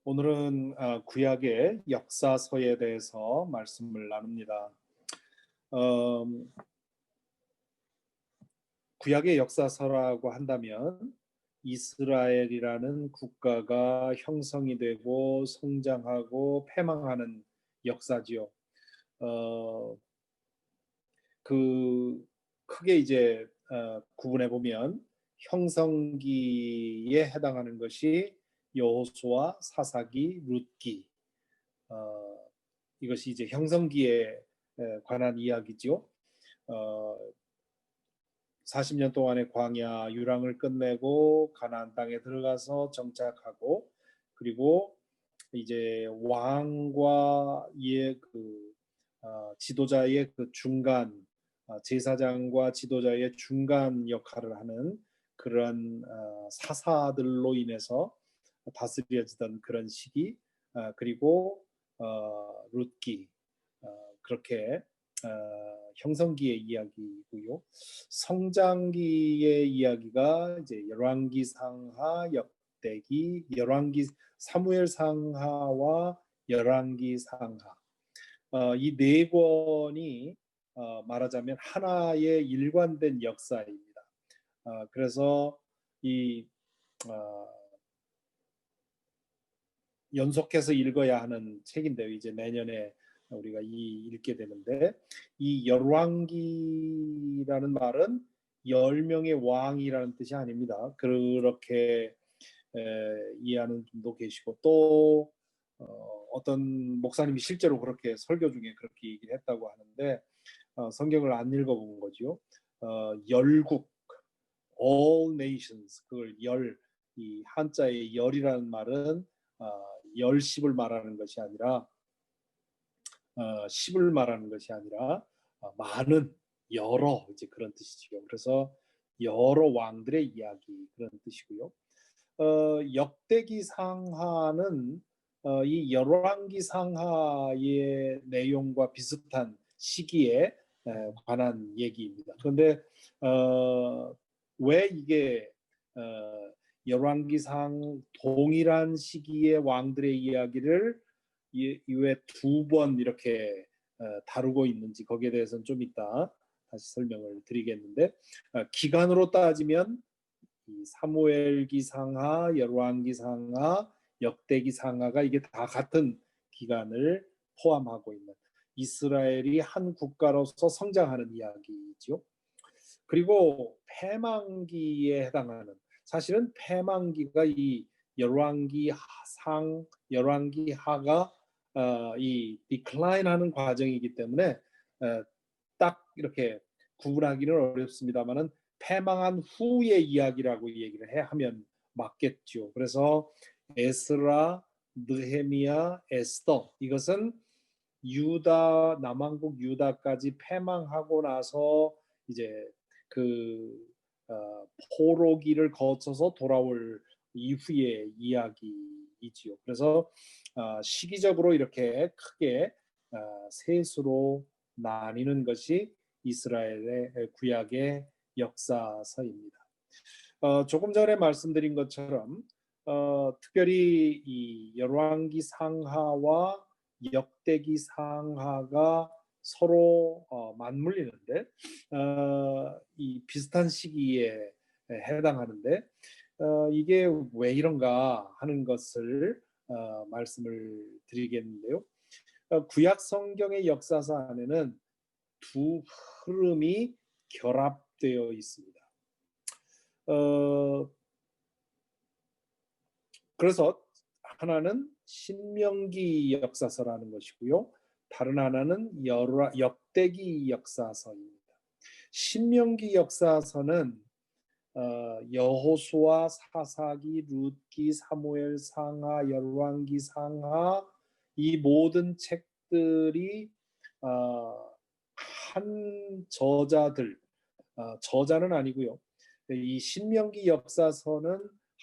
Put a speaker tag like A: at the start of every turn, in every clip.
A: 오늘은 구약의 역사서에 대해서 말씀을 나눕니다. 구약의 역사서라고 한다면 이스라엘이라는 국가가 형성이 되고 성장하고 패망하는 역사지요. 크게 이제 구분해 보면 형성기에 해당하는 것이 여호수아, 사사기, 룻기, 이것이 이제 형성기에 관한 이야기죠. 40년 동안의 광야 유랑을 끝내고 가나안 땅에 들어가서 정착하고, 그리고 이제 왕과 지도자의 그 중간, 제사장과 지도자의 중간 역할을 하는 그런 사사들로 인해서 다스려지던 그런 시기, 그리고 룻기, 그렇게 형성기의 이야기고요. 성장기의 이야기가 이제 열왕기상하, 역대기, 사무엘상하와 열왕기상하, 이 네 권이 말하자면 하나의 일관된 역사입니다. 그래서 이 연속해서 읽어야 하는 책인데요. 이제 내년에 우리가 읽게 되는데, 이 열왕기라는 말은 10명의 왕이라는 뜻이 아닙니다. 그렇게 이해하는 분도 계시고, 또 어떤 목사님이 실제로 그렇게 설교 중에 그렇게 얘기를 했다고 하는데, 성경을 안 읽어본 거죠. 열국, all nations, 그걸 이 한자의 열이라는 말은 열십을 말하는 것이 아니라, 십을 말하는 것이 아니라 많은, 여러, 이제 그런 뜻이죠. 그래서 여러 왕들의 이야기, 그런 뜻이고요. 역대기 상하는 이 열왕기 상하의 내용과 비슷한 시기에 관한 얘기입니다. 그런데 왜 이게 열왕기상 동일한 시기의 왕들의 이야기를 이외 두 번 이렇게 다루고 있는지, 거기에 대해서는 좀 이따 다시 설명을 드리겠는데, 기간으로 따지면 이 사무엘기상하, 열왕기상하, 역대기상하가 이게 다 같은 기간을 포함하고 있는, 이스라엘이 한 국가로서 성장하는 이야기죠. 그리고 패망기에 해당하는, 사실은 패망기가 이 열왕기하가 이 디클라인하는 과정이기 때문에 딱 이렇게 구분하기는 어렵습니다만은 패망한 후의 이야기라고 얘기를 하면 맞겠죠. 그래서 에스라, 느헤미야, 에스더, 이것은 남왕국 유다까지 패망하고 나서 이제 포로기를 거쳐서 돌아올 이후의 이야기이지요. 그래서 시기적으로 이렇게 크게 셋으로 나뉘는 것이 이스라엘의 구약의 역사서입니다. 조금 전에 말씀드린 것처럼 특별히 이 열왕기 상하와 역대기 상하가 서로 맞물리는데, 이 비슷한 시기에 해당하는데, 이게 왜 이런가 하는 것을 말씀을 드리겠는데요. 구약 성경의 역사서 안에는 두 흐름이 결합되어 있습니다. 그래서 하나는 신명기 역사서라는 것이고요, 다른 하나는 역대기 역사서입니다. 신명기 역사서는 여호수아, 사사기, 룻기, 사무엘 상하, 열왕기 상하, 이 모든 책들이 한 저자는 아니고요. 이 신명기 역사서는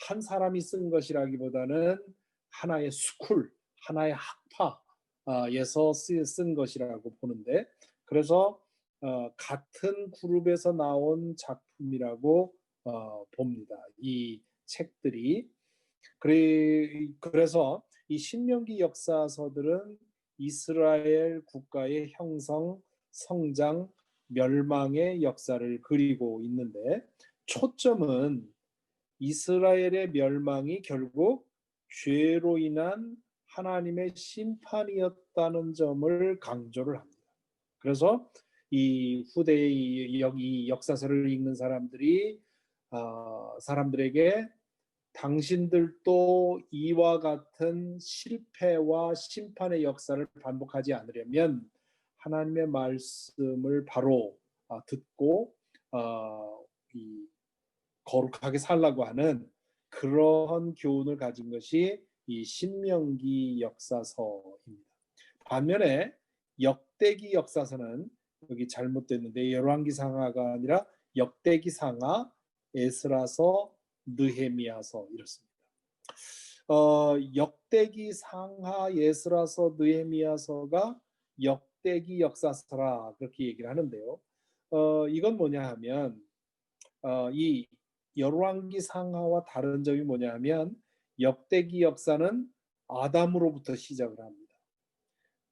A: 한 사람이 쓴 것이라기보다는 하나의 스쿨, 하나의 학파에서 쓴 것이라고 보는데, 그래서 같은 그룹에서 나온 작품이라고 봅니다. 이 책들이. 그래서 이 신명기 역사서들은 이스라엘 국가의 형성, 성장, 멸망의 역사를 그리고 있는데 초점은 이스라엘의 멸망이 결국 죄로 인한 하나님의 심판이었다는 점을 강조를 합니다. 그래서 이 후대의 이 역사서를 읽는 사람들이 사람들에게 당신들도 이와 같은 실패와 심판의 역사를 반복하지 않으려면 하나님의 말씀을 바로 듣고 거룩하게 살라고 하는 그러한 교훈을 가진 것이 이 신명기 역사서입니다. 반면에 역대기 역사서는 여기 잘못됐는데 열왕기상하가 아니라 역대기상하, 에스라서, 느헤미야서 이렇습니다. 역대기상하, 에스라서, 느헤미야서가 역대기 역사서라 그렇게 얘기를 하는데요. 이건 뭐냐 하면 이 열왕기상하와 다른 점이 뭐냐 하면 역대기 역사는 아담으로부터 시작을 합니다.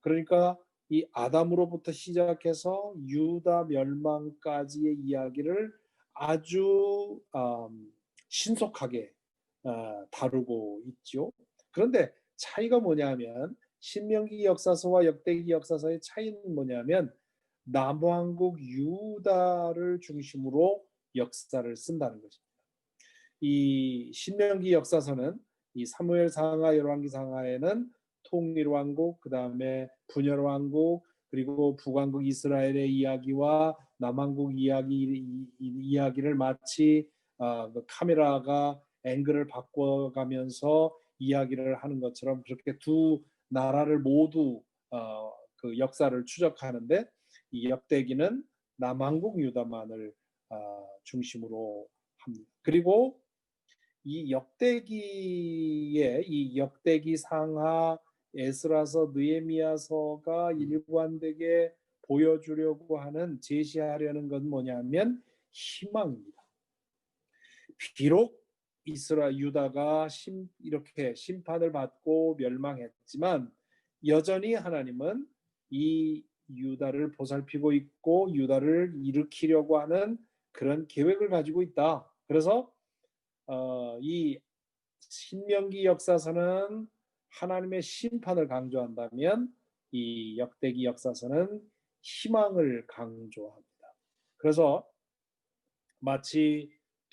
A: 그러니까 이 아담으로부터 시작해서 유다 멸망까지의 이야기를 아주 신속하게 다루고 있죠. 그런데 차이가 뭐냐면 신명기 역사서와 역대기 역사서의 차이는 뭐냐면 남왕국 유다를 중심으로 역사를 쓴다는 것입니다. 이 신명기 역사서는 이 사무엘상하, 열왕기상하에는 통일왕국, 그 다음에 분열왕국, 그리고 북왕국 이스라엘의 이야기와 남왕국 이야기를 마치 카메라가 앵글을 바꿔가면서 이야기를 하는 것처럼 그렇게 두 나라를 모두 그 역사를 추적하는데 이 역대기는 남왕국 유다만을 중심으로 합니다. 그리고 이 역대기 상하, 에스라서, 느헤미야서가 일관되게 보여주려고 하는 제시하려는 건 뭐냐면 희망입니다. 비록 유다가 이렇게 심판을 받고 멸망했지만 여전히 하나님은 이 유다를 보살피고 있고 유다를 일으키려고 하는 그런 계획을 가지고 있다. 그래서 이 신명기 역사서는 하나님의 심판을 강조한다면 이 역대기 역사서는 희망을 강조합니다. 그래서 마치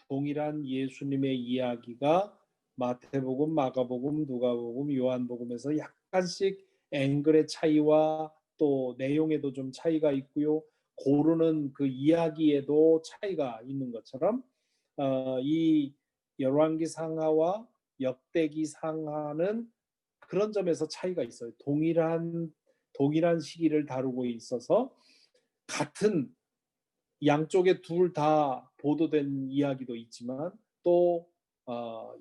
A: 동일한 예수님의 이야기가 마태복음, 마가복음, 누가복음, 요한복음에서 약간씩 앵글의 차이와 또 내용에도 좀 차이가 있고요. 고르는 그 이야기에도 차이가 있는 것처럼 이 열왕기상하와 역대기상하는 그런 점에서 차이가 있어요. 동일한 시기를 다루고 있어서 같은 양쪽에 둘 다 보도된 이야기도 있지만 또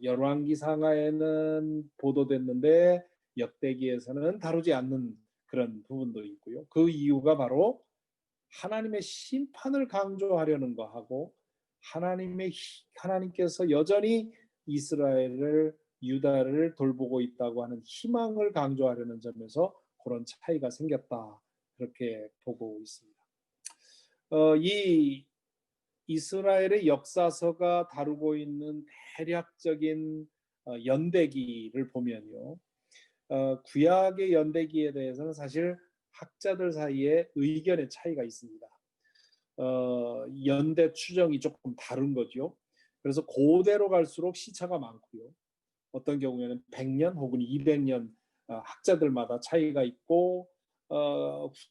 A: 열왕기상하에는 보도됐는데 역대기에서는 다루지 않는 그런 부분도 있고요. 그 이유가 바로 하나님의 심판을 강조하려는 거하고 하나님께서 여전히 이스라엘을 유다를 돌보고 있다고 하는 희망을 강조하려는 점에서 그런 차이가 생겼다 그렇게 보고 있습니다. 이 이스라엘의 역사서가 다루고 있는 대략적인 연대기를 보면요. 구약의 연대기에 대해서는 사실 학자들 사이에 의견의 차이가 있습니다. 연대 추정이 조금 다른 거죠. 그래서 고대로 갈수록 시차가 많고요. 어떤 경우에는 100년 혹은 200년 학자들마다 차이가 있고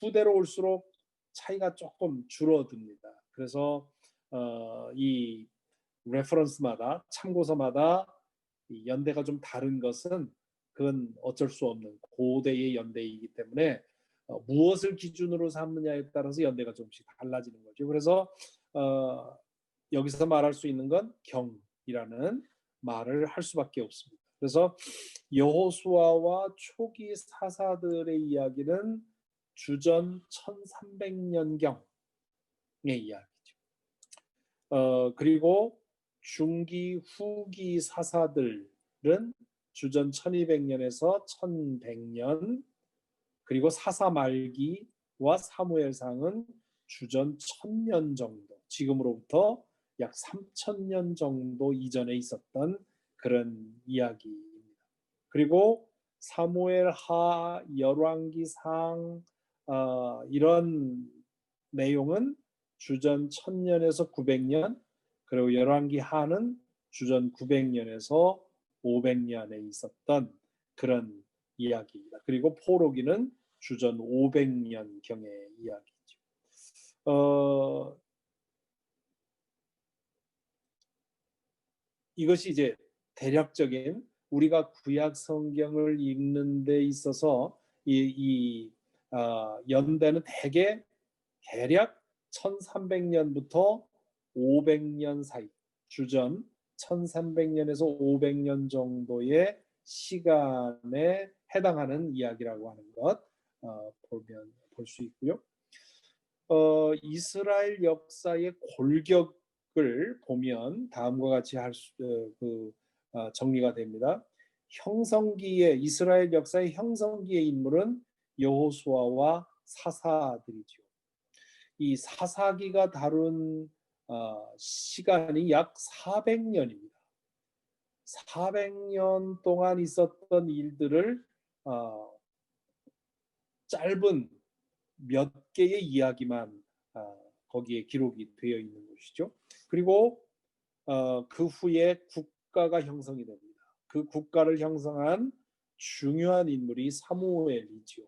A: 후대로 올수록 차이가 조금 줄어듭니다. 그래서 이 레퍼런스마다 참고서마다 연대가 좀 다른 것은 그건 어쩔 수 없는 고대의 연대이기 때문에 무엇을 기준으로 삼느냐에 따라서 연대가 조금씩 달라지는 거죠. 그래서 여기서 말할 수 있는 건 경이라는 말을 할 수밖에 없습니다. 그래서 여호수아와 초기 사사들의 이야기는 주전 1300년경의 이야기죠. 그리고 중기 후기 사사들은 주전 1200년에서 1100년, 그리고 사사 말기와 사무엘상은 주전 1000년 정도, 지금으로부터 약 3000년 정도 이전에 있었던 그런 이야기입니다. 그리고 사무엘하, 열왕기상 이런 내용은 주전 1000년에서 900년, 그리고 열왕기하는 주전 900년에서 500년에 있었던 그런 이야기입니다. 그리고 포로기는 주전 500년 경의 이야기죠. 이것이 이제 대략적인 우리가 구약 성경을 읽는 데 있어서 이 연대는 대략 1300년부터 500년 사이, 주전 1300년에서 500년 정도의 시간에 해당하는 이야기라고 하는 것 보면 볼 수 있고요. 이스라엘 역사의 골격을 보면 다음과 같이 정리가 됩니다. 이스라엘 역사의 형성기의 인물은 여호수아와 사사들이죠. 이 사사기가 다룬 시간이 약 400년입니다. 400년 동안 있었던 일들을 짧은 몇 개의 이야기만 거기에 기록이 되어 있는 것이죠. 그리고 그 후에 국가가 형성이 됩니다. 그 국가를 형성한 중요한 인물이 사무엘이죠.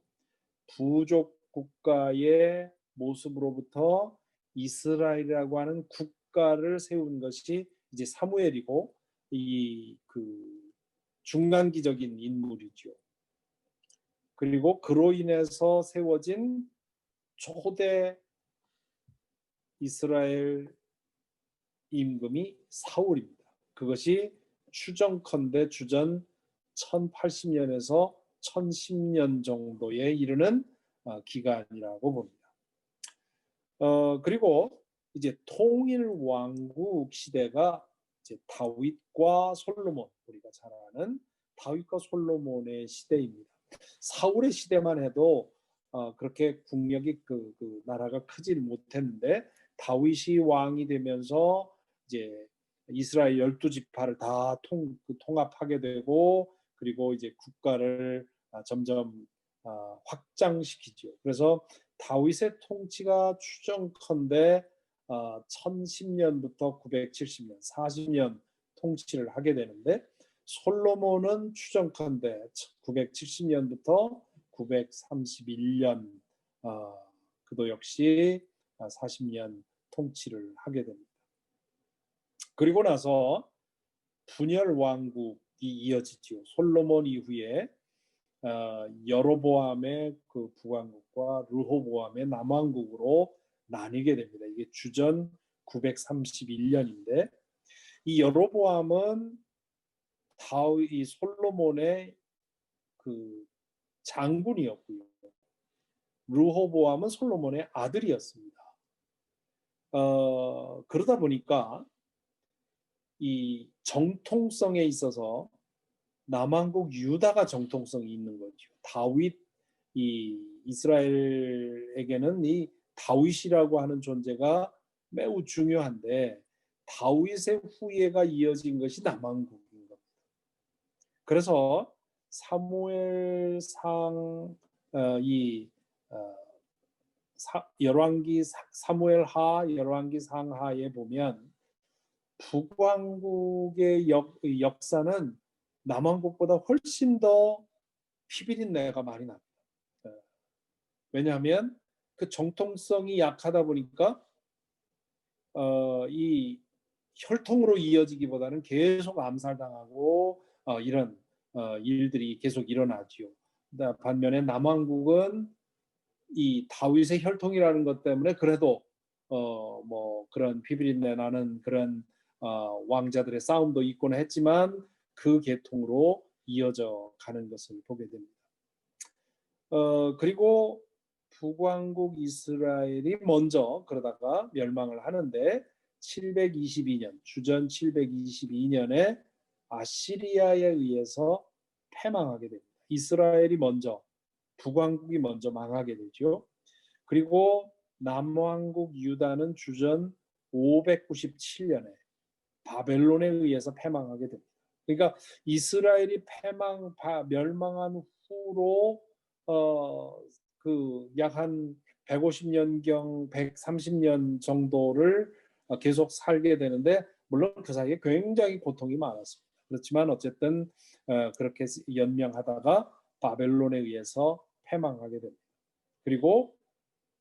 A: 부족 국가의 모습으로부터 이스라엘이라고 하는 국가를 세운 것이 이제 사무엘이고, 그 중간기적인 인물이죠. 그리고 그로 인해서 세워진 초대 이스라엘 임금이 사울입니다. 그것이 추정컨대 주전 1080년에서 1010년 정도에 이르는 기간이라고 봅니다. 그리고 이제 통일 왕국 시대가 이제 다윗과 솔로몬, 우리가 잘 아는 다윗과 솔로몬의 시대입니다. 사울의 시대만 해도 그렇게 국력이 그 나라가 크질 못했는데, 다윗이 왕이 되면서 이제 이스라엘 12지파를 다 통합하게 되고, 그리고 이제 국가를 점점 확장시키죠. 그래서 다윗의 통치가 추정컨대 1010년부터 970년, 40년 통치를 하게 되는데, 솔로몬은 추정컨대 970년부터 931년, 그도 역시 40년 통치를 하게 됩니다. 그리고 나서 분열 왕국이 이어지죠. 솔로몬 이후에 여로보암의 그 북왕국과 르호보암의 남왕국으로 나뉘게 됩니다. 이게 주전 931년인데, 이 여로보암은 이 솔로몬의 그 장군이었고요. 르호보암은 솔로몬의 아들이었습니다. 그러다 보니까 이 정통성에 있어서 남왕국 유다가 정통성이 있는 거죠. 이스라엘에게는 이 다윗이라고 하는 존재가 매우 중요한데, 다윗의 후예가 이어진 것이 남왕국인 겁니다. 그래서 사무엘상 사무엘하, 열왕기상하에 보면 북왕국의 역사는 남왕국보다 훨씬 더 피비린내가 많이 납니다. 왜냐하면 그 정통성이 약하다 보니까 이 혈통으로 이어지기보다는 계속 암살당하고 이런 일들이 계속 일어나지요. 반면에 남왕국은 이 다윗의 혈통이라는 것 때문에 그래도 뭐 그런 피비린내 나는 그런 왕자들의 싸움도 있곤 했지만 그 계통으로 이어져 가는 것을 보게 됩니다. 그리고 북왕국 이스라엘이 먼저 그러다가 멸망을 하는데, 722년, 주전 722년에 아시리아에 의해서 패망하게 됩니다. 이스라엘이 먼저, 북왕국이 먼저 망하게 되죠. 그리고 남왕국 유다는 주전 597년에 바벨론에 의해서 패망하게 됩니다. 그러니까 이스라엘이 멸망한 후로 그 약 한 150년경 130년 정도를 계속 살게 되는데, 물론 그 사이에 굉장히 고통이 많았습니다. 그렇지만 어쨌든 그렇게 연명하다가 바벨론에 의해서 패망하게 됩니다. 그리고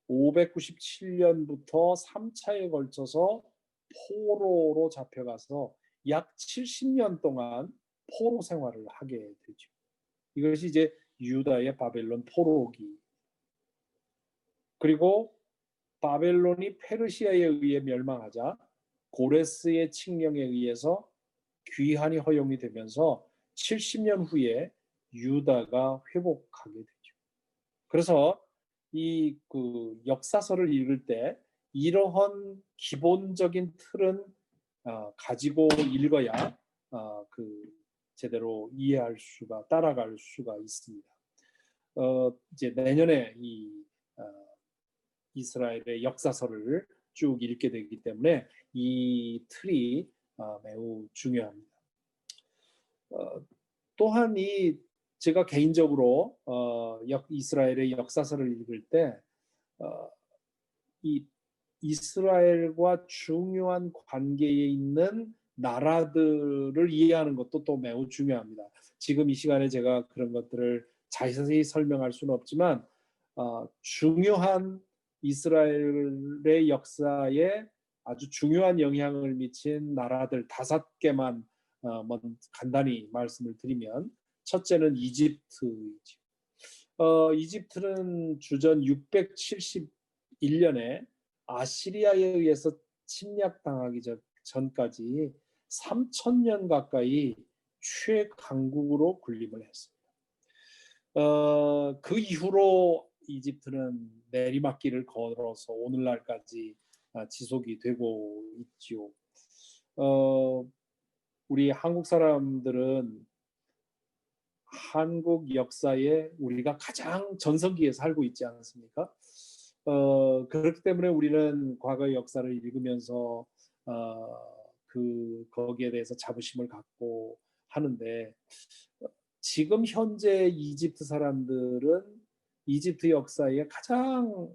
A: 597년부터 3차에 걸쳐서 포로로 잡혀가서 약 70년 동안 포로 생활을 하게 되죠. 이것이 이제 유다의 바벨론 포로기. 그리고 바벨론이 페르시아에 의해 멸망하자 고레스의 칙령에 의해서 귀환이 허용이 되면서 70년 후에 유다가 회복하게 되죠. 그래서 이 그 역사서를 읽을 때 이러한 기본적인 틀은 가지고 읽어야 제대로 이해할 수가, 따라갈 수가 있습니다. 이제 내년에 이 이스라엘의 역사서를 쭉 읽게 되기 때문에 이 틀이 매우 중요합니다. 또한 제가 개인적으로 이스라엘의 역사서를 읽을 때 이 이스라엘과 중요한 관계에 있는 나라들을 이해하는 것도 또 매우 중요합니다. 지금 이 시간에 제가 그런 것들을 자세히 설명할 수는 없지만 중요한 이스라엘의 역사에 아주 중요한 영향을 미친 나라들 5개만 간단히 말씀을 드리면, 첫째는 이집트이죠. 이집트는 주전 671년에 아시리아에 의해서 침략당하기 전까지 3000년 가까이 최강국으로 군림을 했습니다. 그 이후로 이집트는 내리막길을 걸어서 오늘날까지 지속이 되고 있죠. 우리 한국 사람들은 한국 역사에 우리가 가장 전성기에 살고 있지 않습니까? 그렇기 때문에 우리는 과거의 역사를 읽으면서 거기에 대해서 자부심을 갖고 하는데, 지금 현재 이집트 사람들은 이집트 역사에 가장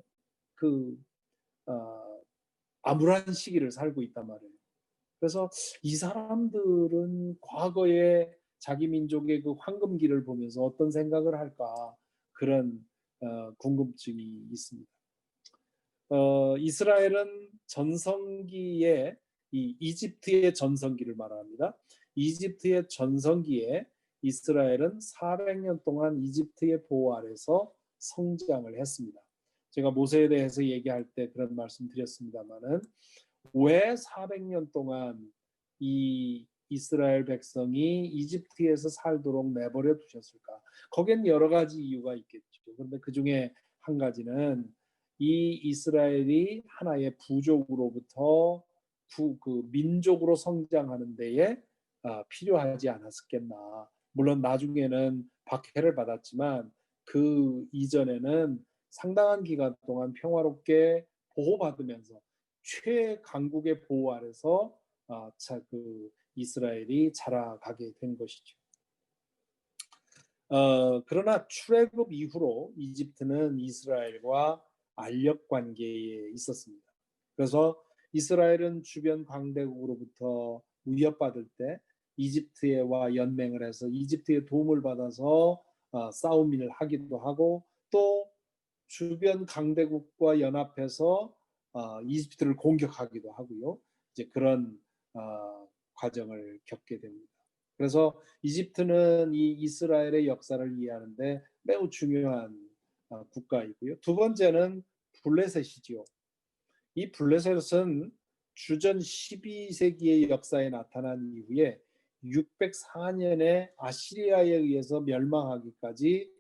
A: 암울한 시기를 살고 있단 말이에요. 그래서 이 사람들은 과거에 자기 민족의 그 황금기를 보면서 어떤 생각을 할까, 그런 궁금증이 있습니다. 이스라엘은 전성기에 이집트의 전성기를 말합니다. 이집트의 전성기에 이스라엘은 400년 동안 이집트의 보호 아래서 성장을 했습니다. 제가 모세에 대해서 얘기할 때 그런 말씀 드렸습니다만은, 왜 400년 동안 이 이스라엘 백성이 이집트에서 살도록 내버려 두셨을까? 거기엔 여러 가지 이유가 있겠죠. 그런데 그 중에 한 가지는 이 이스라엘이 하나의 부족으로부터 민족으로 성장하는 데에 필요하지 않았겠나. 물론 나중에는 박해를 받았지만 그 이전에는 상당한 기간 동안 평화롭게 보호받으면서 최강국의 보호 아래서 이스라엘이 자라가게 된 것이죠. 그러나 출애굽 이후로 이집트는 이스라엘과 알력 관계에 있었습니다. 그래서 이스라엘은 주변 강대국으로부터 위협받을 때 이집트와 연맹을 해서 이집트의 도움을 받아서 싸움을 하기도 하고, 또 주변 강대국과 연합해서 이집트를 공격하기도 하고요. 이제 그런 과정을 겪게 됩니다. 그래서 이집트는 이 이스라엘의 역사를 이해하는데 매우 중요한 국가이고요. 두 번째는 블레셋이지요. 이 블레셋은 주전 12세기의 역사에 나타난 이후에 604년에 아시리아에 의해서 멸망하기까지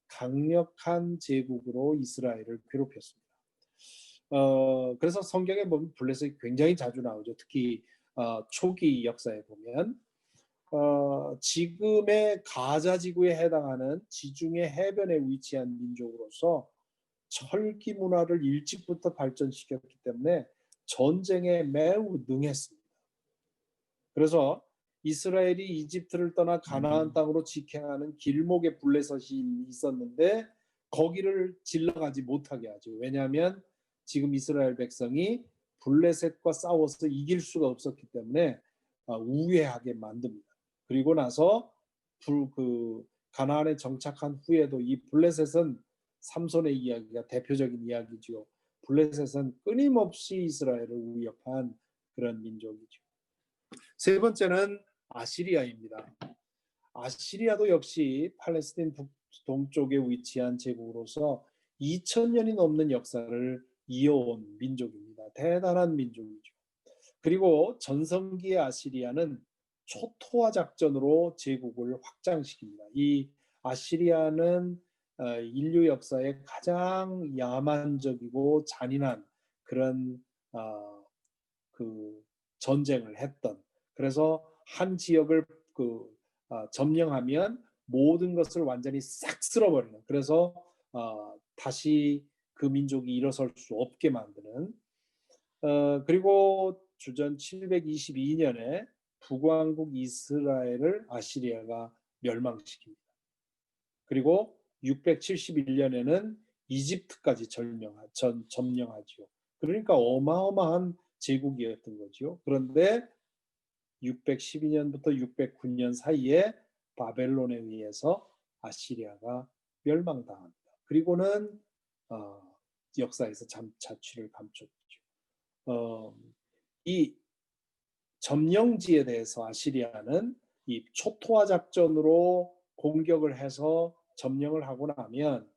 A: 강력한 제국으로 이스라엘을 괴롭혔습니다. 그래서 성경에 보면 블레셋이 굉장히 자주 나오죠. 특히 초기 역사에 보면. 지금의 가자 지구에 해당하는 지중해 해변에 위치한 민족으로서 철기 문화를 일찍부터 발전시켰기 때문에 전쟁에 매우 능했습니다. 그래서 이스라엘이 이집트를 떠나 가나안 땅으로 직행하는 길목에 블레셋이 있었는데 거기를 질러가지 못하게 하죠. 왜냐하면 지금 이스라엘 백성이 블레셋과 싸워서 이길 수가 없었기 때문에 우회하게 만듭니다. 그리고 나서 가나안에 정착한 후에도 이 블레셋은 삼손의 이야기가 대표적인 이야기죠. 블레셋은 끊임없이 이스라엘을 위협한 그런 민족이죠. 세 번째는 아시리아입니다. 아시리아도 역시 팔레스틴 동쪽에 위치한 제국으로서 2000년이 넘는 역사를 이어온 민족입니다. 대단한 민족이죠. 그리고 전성기의 아시리아는 초토화 작전으로 제국을 확장시킵니다. 이 아시리아는 인류 역사에 가장 야만적이고 잔인한 그런 그 전쟁을 했던, 그래서 한 지역을 점령하면 모든 것을 완전히 싹 쓸어버리는, 그래서 다시 그 민족이 일어설 수 없게 만드는. 그리고 주전 722년에 북왕국 이스라엘을 아시리아가 멸망시킵니다. 그리고 671년에는 이집트까지 점령하죠. 그러니까 어마어마한 제국이었던 거죠. 그런데 612년부터 609년 사이에 바벨론에 의해서 아시리아가 멸망당합니다. 그리고는 역사에서 자취를 감췄죠. 이 점령지에 대해서 아시리아는 이 초토화 작전으로 공격을 해서 점령을 하고 나면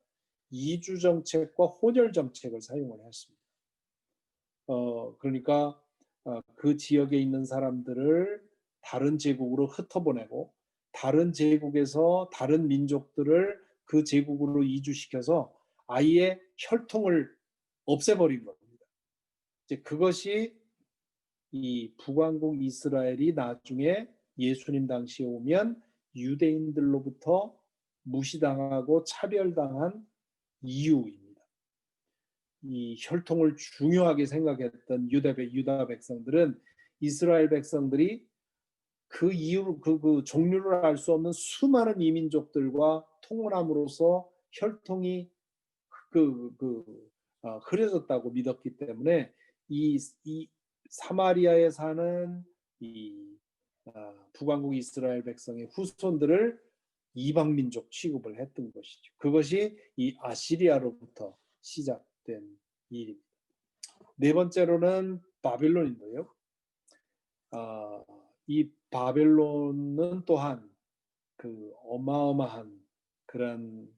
A: 이주 정책과 혼혈 정책을 사용을 했습니다. 그러니까 그 지역에 있는 사람들을 다른 제국으로 흩어보내고 다른 제국에서 다른 민족들을 그 제국으로 이주시켜서 아예 혈통을 없애버린 겁니다. 이제 그것이 이 북왕국 이스라엘이 나중에 예수님 당시에 오면 유대인들로부터 무시당하고 차별당한 이유입니다. 이 혈통을 중요하게 생각했던 유다 백성들은 이스라엘 백성들이 그 이유, 그 종류를 알 수 없는 수많은 이민족들과 통혼함으로써 혈통이 흐려졌다고 믿었기 때문에 이 사마리아에 사는 이 북왕국 이스라엘 백성의 후손들을 이방 민족 취급을 했던 것이죠. 그것이 이 아시리아로부터 시작된 일입니다. 네 번째로는 바벨론인데요. 이 바벨론은 또한 그 어마어마한 그런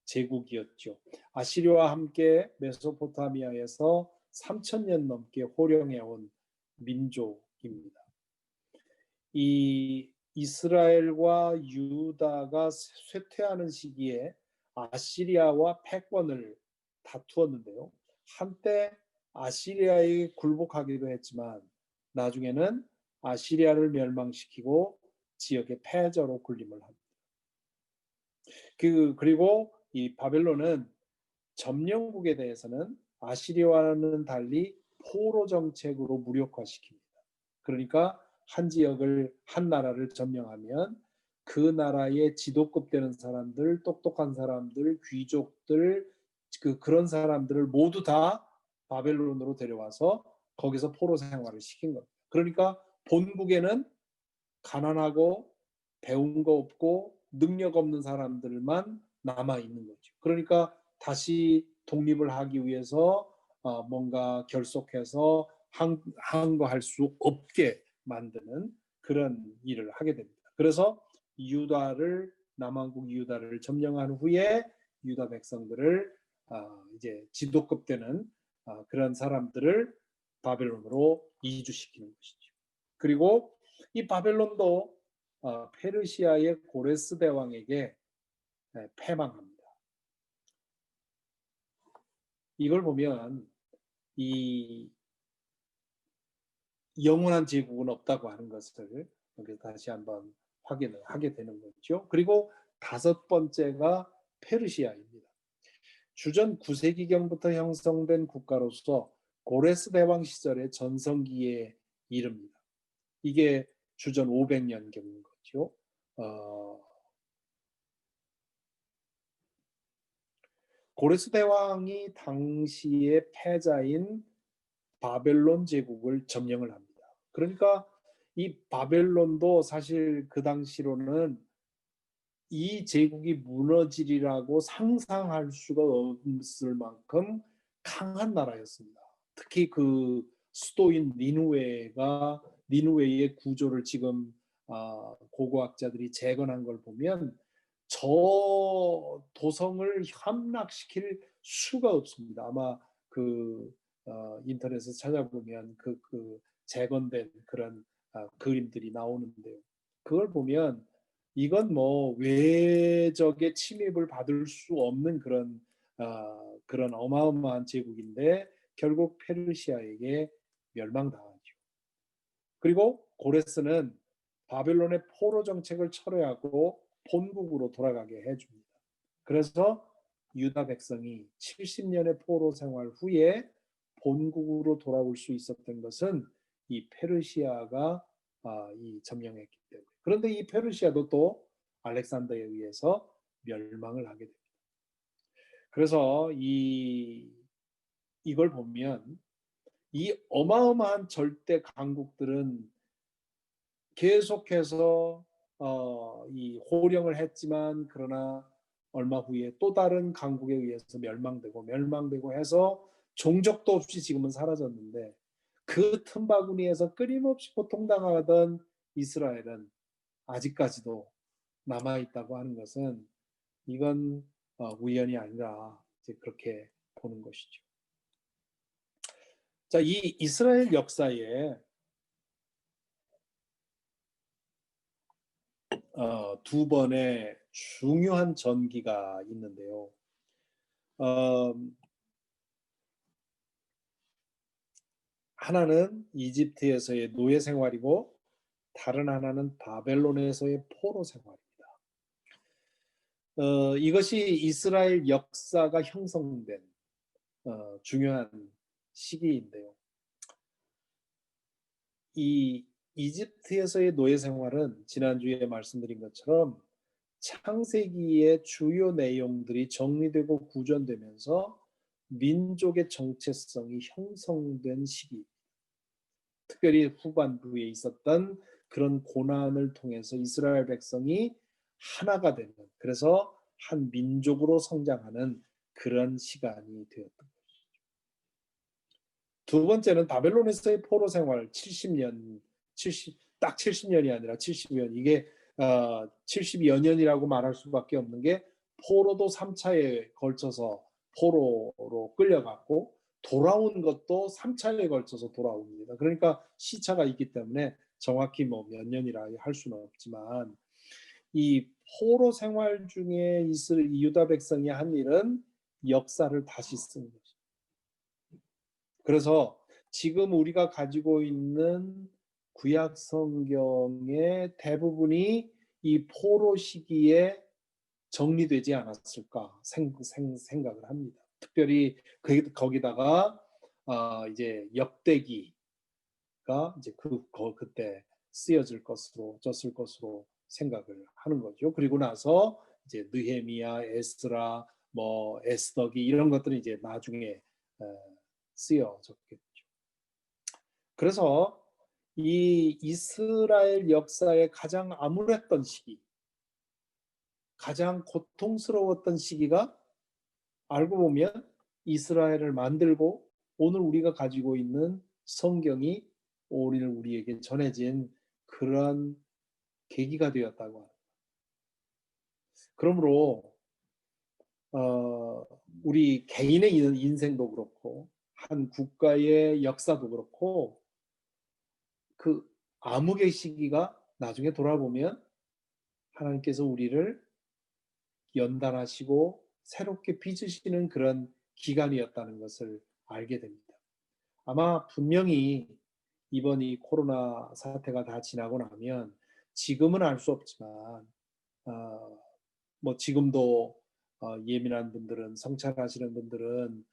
A: 제국이었죠. 아시리아와 함께 메소포타미아에서 3000년 넘게 호령해온 민족입니다. 이 이스라엘과 유다가 쇠퇴하는 시기에 아시리아와 패권을 다투었는데요. 한때 아시리아에 굴복하기도 했지만 나중에는 아시리아를 멸망시키고 지역의 패저로 군림을 합니다. 그리고 이 바벨론은 점령국에 대해서는 아시리아와는 달리 포로 정책으로 무력화시킵니다. 그러니까 한 지역을, 한 나라를 점령하면 그 나라의 지도급 되는 사람들, 똑똑한 사람들, 귀족들, 그런 사람들을 모두 다 바벨론으로 데려와서 거기서 포로 생활을 시킨 겁니다. 그러니까 본국에는 가난하고 배운 거 없고 능력 없는 사람들만 남아 있는 거죠. 그러니까 다시 독립을 하기 위해서 뭔가 결속해서 항거할 수 없게 만드는 그런 일을 하게 됩니다. 그래서 남왕국 유다를 점령한 후에 유다 백성들을 이제 지도급 되는 그런 사람들을 바벨론으로 이주시키는 것이죠. 그리고 이 바벨론도 페르시아의 고레스 대왕에게 패망합니다. 이걸 보면 이 영원한 제국은 없다고 하는 것을 그래서 다시 한번 확인을 하게 되는 거죠. 그리고 다섯 번째가 페르시아입니다. 주전 9세기경부터 형성된 국가로서 고레스 대왕 시절의 전성기에 이릅니다. 이게 주전 500년경인 거죠. 고레스 대왕이 당시의 패자인 바벨론 제국을 점령을 합니다. 그러니까 이 바벨론도 사실 그 당시로는 이 제국이 무너지리라고 상상할 수가 없을 만큼 강한 나라였습니다. 특히 그 수도인 니누웨의 구조를 지금 고고학자들이 재건한 걸 보면 저 도성을 함락시킬 수가 없습니다. 아마 그 인터넷에 찾아보면 그 재건된 그런 그림들이 나오는데요. 그걸 보면 이건 뭐 외적의 침입을 받을 수 없는 그런 어마어마한 제국인데 결국 페르시아에게 멸망당하죠. 그리고 고레스는 바벨론의 포로 정책을 철회하고 본국으로 돌아가게 해줍니다. 그래서 유다 백성이 70년의 포로 생활 후에 본국으로 돌아올 수 있었던 것은 이 페르시아가 이 점령했기 때문에. 그런데 이 페르시아도 또 알렉산더에 의해서 멸망을 하게 됩니다. 그래서 이걸 보면 이 어마어마한 절대 강국들은 계속해서 이 호령을 했지만 그러나 얼마 후에 또 다른 강국에 의해서 멸망되고 해서 종족도 없이 지금은 사라졌는데 그 틈바구니에서 끊임없이 고통당하던 이스라엘은 아직까지도 남아있다고 하는 것은 이건 우연이 아니라 이제 그렇게 보는 것이죠. 자, 이 이스라엘 역사에 두 번의 중요한 전기가 있는데요. 하나는 이집트에서의 노예 생활이고 다른 하나는 바벨론에서의 포로 생활입니다. 이것이 이스라엘 역사가 형성된 중요한 시기인데요. 이 이집트에서의 노예 생활은 지난주에 말씀드린 것처럼 창세기의 주요 내용들이 정리되고 구전되면서 민족의 정체성이 형성된 시기. 특별히 후반부에 있었던 그런 고난을 통해서 이스라엘 백성이 하나가 되는, 그래서 한 민족으로 성장하는 그런 시간이 되었던 것이죠. 두 번째는 바벨론에서의 포로 생활 70년, 딱 70년이 아니라 70년, 이게 70여 년이라고 말할 수밖에 없는 게 포로도 3차에 걸쳐서 포로로 끌려갔고 돌아온 것도 3차에 걸쳐서 돌아옵니다. 그러니까 시차가 있기 때문에 정확히 뭐 몇 년이라 할 수는 없지만 이 포로 생활 중에 유다 백성이 한 일은 역사를 다시 쓰는 것입니다. 그래서 지금 우리가 가지고 있는 구약 성경의 대부분이 이 포로 시기에 정리되지 않았을까 생각을 합니다. 특별히 거기다가 이제 역대기가 이제 그때 쓰여질 것으로 졌을 것으로 생각을 하는 거죠. 그리고 나서 이제 느헤미야, 에스라, 뭐 에스더기 이런 것들이 이제 나중에 쓰여졌겠죠. 그래서 이 이스라엘 역사의 가장 암울했던 시기, 가장 고통스러웠던 시기가 알고 보면 이스라엘을 만들고 오늘 우리가 가지고 있는 성경이 오늘 우리에게 전해진 그런 계기가 되었다고 합니다. 그러므로 우리 개인의 인생도 그렇고 한 국가의 역사도 그렇고 그 암흑의 시기가 나중에 돌아보면 하나님께서 우리를 연단하시고 새롭게 빚으시는 그런 기간이었다는 것을 알게 됩니다. 아마 분명히 이번 이 코로나 사태가 다 지나고 나면 지금은 알 수 없지만 뭐 지금도 예민한 분들은, 성찰하시는 분들은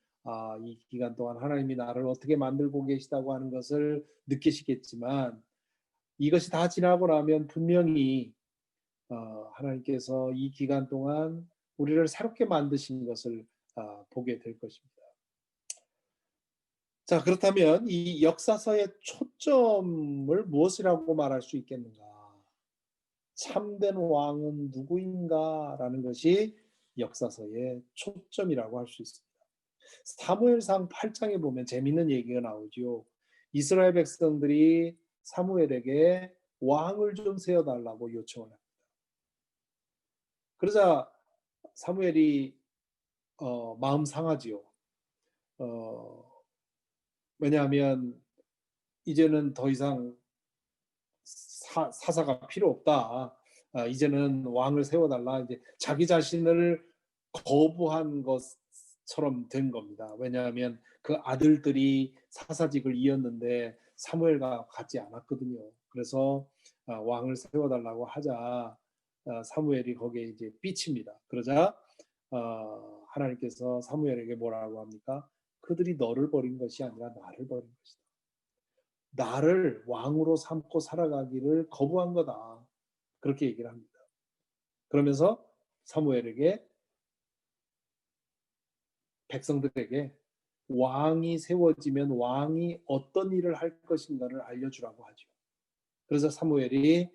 A: 이 기간 동안 하나님이 나를 어떻게 만들고 계시다고 하는 것을 느끼시겠지만, 이것이 다 지나고 나면 분명히 하나님께서 이 기간 동안 우리를 새롭게 만드신 것을 보게 될 것입니다. 자, 그렇다면 이 역사서의 초점을 무엇이라고 말할 수 있겠는가? 참된 왕은 누구인가라는 것이 역사서의 초점이라고 할 수 있습니다. 사무엘상 8장에 보면 재미있는 얘기가 나오죠. 이스라엘 백성들이 사무엘에게 왕을 좀 세워달라고 요청을 합니다. 그러자 사무엘이 마음 상하지요. 왜냐하면 이제는 더 이상 사사가 필요 없다. 이제는 왕을 세워달라. 이제 자기 자신을 거부한 것처럼 된 겁니다. 왜냐하면 그 아들들이 사사직을 이었는데 사무엘과 같지 않았거든요. 그래서 왕을 세워달라고 하자 사무엘이 거기에 이제 삐칩니다. 그러자 하나님께서 사무엘에게 뭐라고 합니까? 그들이 너를 버린 것이 아니라 나를 버린 것이다. 나를 왕으로 삼고 살아가기를 거부한 거다. 그렇게 얘기를 합니다. 그러면서 사무엘에게, 백성들에게 왕이 세워지면 왕이 어떤 일을 할 것인가를 알려주라고 하죠. 그래서 사무엘이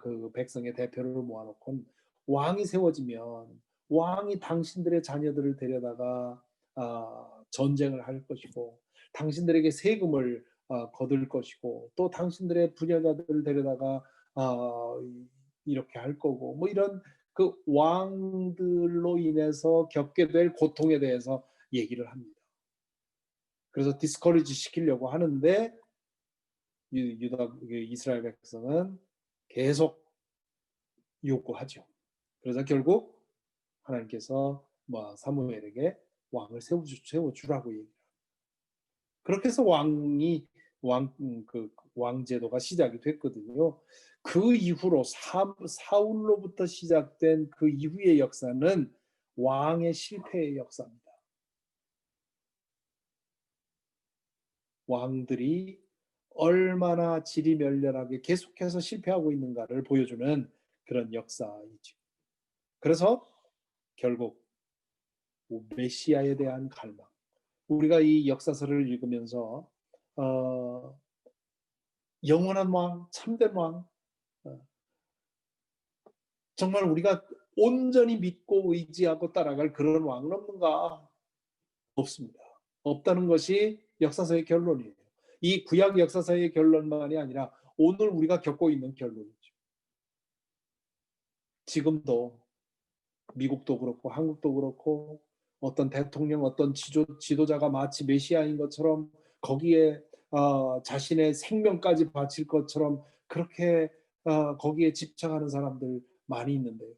A: 그 백성의 대표를 모아놓고, 왕이 세워지면 왕이 당신들의 자녀들을 데려다가 전쟁을 할 것이고, 당신들에게 세금을 거둘 것이고, 또 당신들의 부녀자들을 데려다가 이렇게 할 거고, 뭐 이런 그 왕들로 인해서 겪게 될 고통에 대해서 얘기를 합니다. 그래서 디스커리지 시키려고 하는데 이스라엘 백성은 계속 요구하죠. 그래서 결국 하나님께서 사무엘에게 왕을 세워주라고 얘기합니다. 그렇게 해서 왕제도가 시작이 됐거든요. 그 이후로 사울로부터 시작된 그 이후의 역사는 왕의 실패의 역사입니다. 왕들이 얼마나 지리멸렬하게 계속해서 실패하고 있는가를 보여주는 그런 역사이죠. 그래서 결국 메시아에 대한 갈망. 우리가 이 역사서를 읽으면서 영원한 왕, 참된 왕, 정말 우리가 온전히 믿고 의지하고 따라갈 그런 왕은 없는가? 없습니다. 없다는 것이 역사서의 결론이에요. 이 구약 역사서의 결론만이 아니라 오늘 우리가 겪고 있는 결론이죠. 지금도 미국도 그렇고 한국도 그렇고 어떤 대통령, 어떤 지도자가 마치 메시아인 것처럼 거기에 자신의 생명까지 바칠 것처럼 그렇게 거기에 집착하는 사람들 많이 있는데요.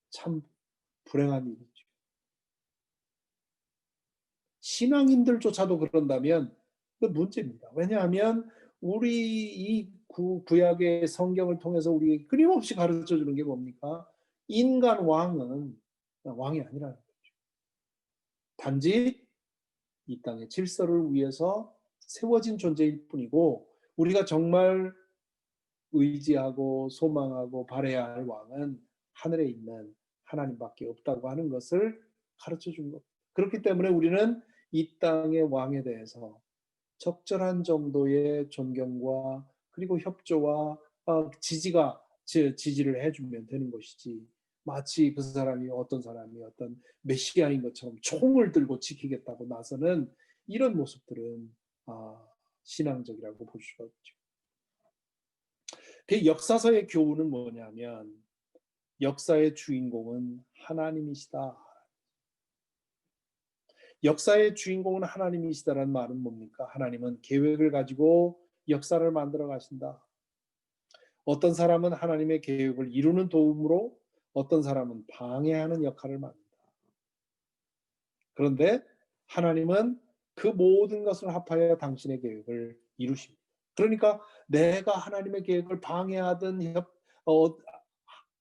A: 참 불행한 일이죠. 신앙인들조차도 그런다면 그 문제입니다. 왜냐하면 우리 이 구약의 성경을 통해서 우리에게 끊임없이 가르쳐 주는 게 뭡니까? 인간 왕은 왕이 아니라는 거죠. 단지 이 땅의 질서를 위해서 세워진 존재일 뿐이고, 우리가 정말 의지하고 소망하고 바라야 할 왕은 하늘에 있는 하나님밖에 없다고 하는 것을 가르쳐 준 것. 그렇기 때문에 우리는 이 땅의 왕에 대해서 적절한 정도의 존경과 그리고 협조와 지지를 해주면 되는 것이지, 마치 그 사람이 어떤 메시아인 것처럼 총을 들고 지키겠다고 나서는 이런 모습들은 신앙적이라고 볼 수가 없죠. 그 역사서의 교훈은 뭐냐면, 역사의 주인공은 하나님이시다. 역사의 주인공은 하나님이시다라는 말은 뭡니까? 하나님은 계획을 가지고 역사를 만들어 가신다. 어떤 사람은 하나님의 계획을 이루는 도움으로, 어떤 사람은 방해하는 역할을 맡는다. 그런데 하나님은 그 모든 것을 합하여 당신의 계획을 이루십니다. 그러니까 내가 하나님의 계획을 방해하든 어,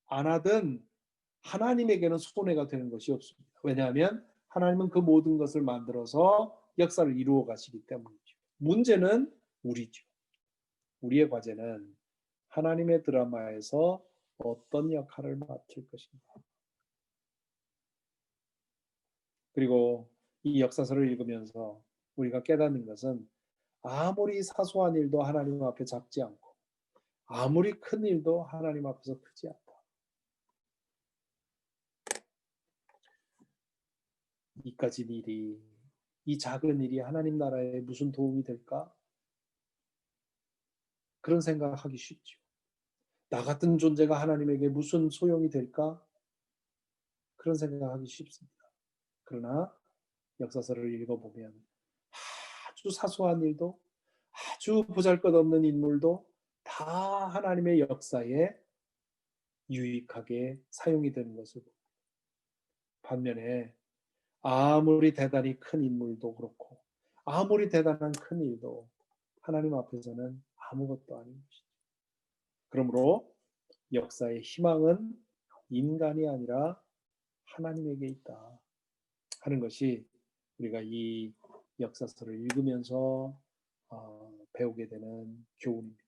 A: 안 하든 하나님에게는 손해가 되는 것이 없습니다. 왜냐하면 하나님은 그 모든 것을 만들어서 역사를 이루어 가시기 때문이죠. 문제는 우리죠. 우리의 과제는 하나님의 드라마에서 어떤 역할을 맡을 것인가. 그리고 이 역사서를 읽으면서 우리가 깨닫는 것은 아무리 사소한 일도 하나님 앞에 작지 않고 아무리 큰 일도 하나님 앞에서 크지 않다. 이까진 일이, 이 작은 일이 하나님 나라에 무슨 도움이 될까? 그런 생각하기 쉽죠. 나 같은 존재가 하나님에게 무슨 소용이 될까? 그런 생각하기 쉽습니다. 그러나 역사서를 읽어보면 아주 사소한 일도, 아주 보잘것없는 인물도 다 하나님의 역사에 유익하게 사용이 되는 것을 봅니다. 반면에 아무리 대단히 큰 인물도 그렇고 아무리 대단한 큰 일도 하나님 앞에서는 아무것도 아닌 것이죠. 그러므로 역사의 희망은 인간이 아니라 하나님에게 있다 하는 것이 우리가 이 역사서를 읽으면서 배우게 되는 교훈입니다.